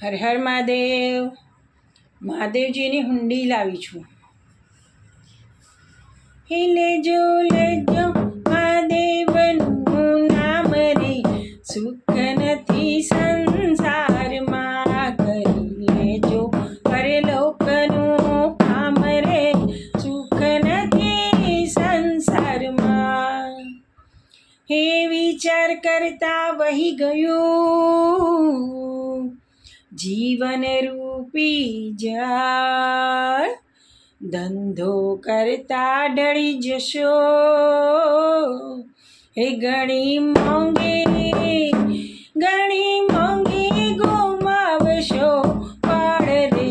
હર હર મહાદેવ. મહાદેવજીની હુંડી લાવી છું. હે લેજો લેજો મહાદેવનું નામ રે, સુખ નથી સંસારમાં. કરી લેજો પરલોકનું કામ રે, સુખ નથી સંસારમાં. હે વિચાર કરતા વહી ગયું જીવન રૂપી જળ, ધંધો કરતા ઢળી જશો હે ઘણી મોંઘી ગુમાવશો. પણ રે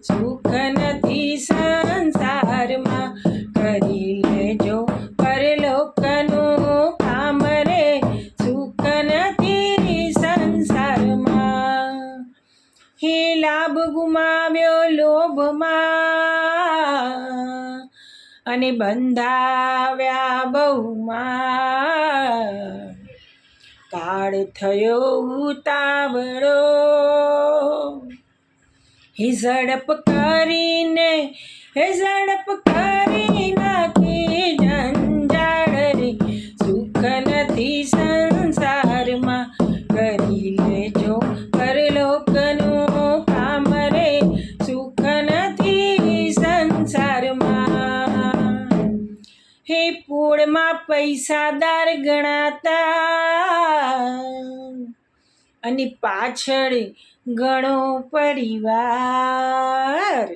સુખ નથી સંસારમાં. કરી લેજો પરલોકનું કામ રે, સુખ નથી સંસારમાં. હે લાભ ગુમાવ્યો લોભમાં, અને બંધાવ્યા બહુમાં. કાળ થયો ઉતાવળો, હે ઝડપ કરી નાખી જંજાળ રે, સુખ નથી સંસારમાં. કરી લેજો પરલોકનું કામ રે, સુખ નથી સંસારમાં. હે પૂળમાં પૈસાદાર ગણાતા, અને પાછળ ઘણો પરિવાર.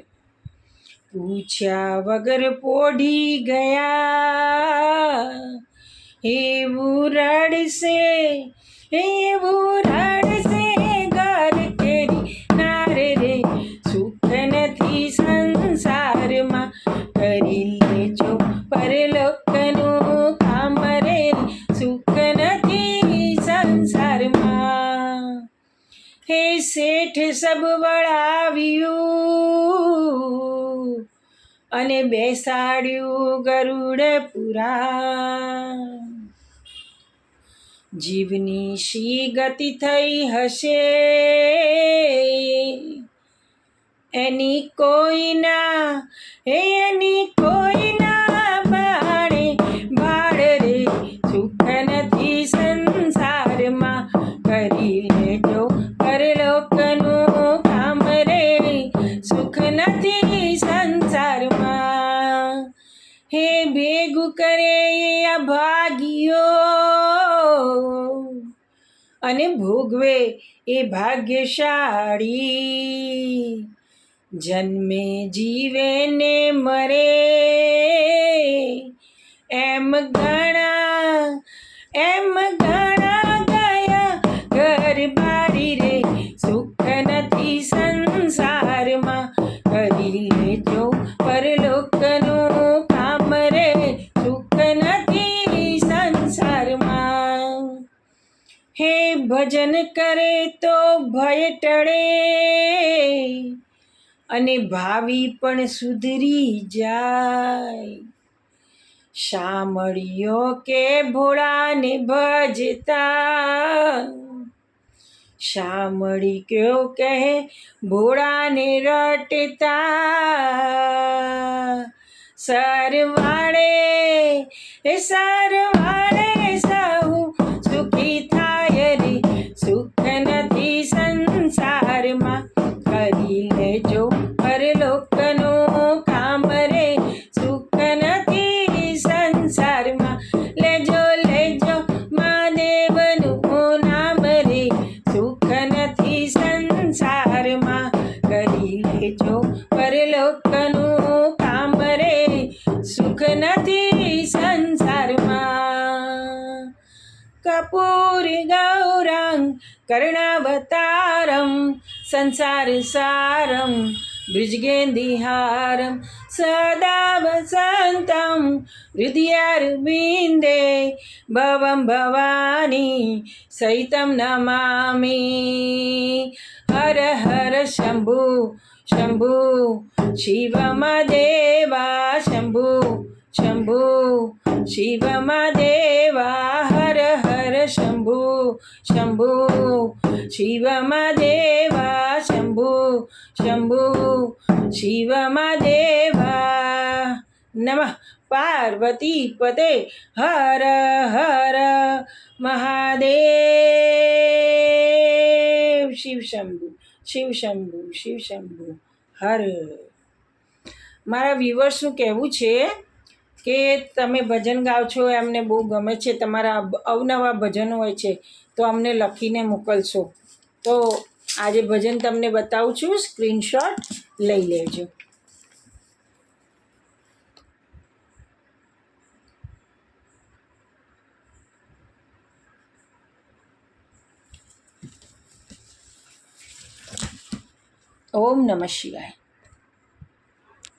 પૂછ્યા વગર પોઢી ગયા, એવું રડશે ઘર કેરી નાર રે, સુખ નથી સંસારમાં. કરી લેજો પરલોકનું કામ રે, સુખ નથી સંસારમાં. હે શેઠ સબ વળાવ્યું, અને બેસાડ્યું ગરુડ પુરાણ. જીવની શી ગતિ થઈ હશે, એની કોઈના બાણે બાળ રે, સુખ નથી સંસારમાં. કરી લેજો પરલોકનું કામ રે, સુખ નથી સંસારમાં. હે ભેગું કરે આ ભાગ્યો, અને ભોગવે એ ભાગ્યશાળી. જન્મે જીવે ને મરે, એમ ઘણા ગયા ઘર બારી રે, સુખ નથી સંસારમાં. કરી લેજો પરલોકનું કામ રે, સુખ નથી સંસારમાં. હે ભજન કરે તો ભય ટળે, અને ભાવિ પણ સુધરી જાય. શામળિયો કે ભોળાને ભજતા, શામળી ક્યો કહે ભોળાને રટતા. સરવાળે સહુ સુખી થાય રે, સુખ નથી સંસારમાં. કરી લેજો પરલોકનું કામ રે, સુખ નથી સંસારમાં. લેજો મહાદેવનું નામ રે, સુખ નથી સંસારમાં. કરી લેજો પરલોકનું કામ રે, સુખ નથી સંસારમાં. કપૂરી ગૌરંગ કર્ણાવતારમ, સંસાર સારમ બ્રિજગેન્ધિહારમ. સદા વસંતમ હૃદયારવિંદે, ભવમ ભવાની સહિતમ નમામિ. હર હર શંભુ શંભુ શિવમદેવા, શંભુ શિવમદેવા. હર હર શંભુ શંભુ શિવ મહાદેવા શંભુ શંભુ શિવ મહાદેવા નમઃ પાર્વતી પતે હર હર મહાદેવ શિવ શંભુ શિવ શંભુ શિવ શંભુ હર. મારા વ્યુઅર્સનું કહેવું છે કે તમે ભજન ગાઓ છો એમને બહુ ગમે છે, તમારા અવનવા ભજનો હોય છે તો અમને લખીને મોકલશો. તો આજે ભજન તમને બતાવું છું, સ્ક્રીનશોટ લઈ લેજો. ઓમ નમઃ શિવાય.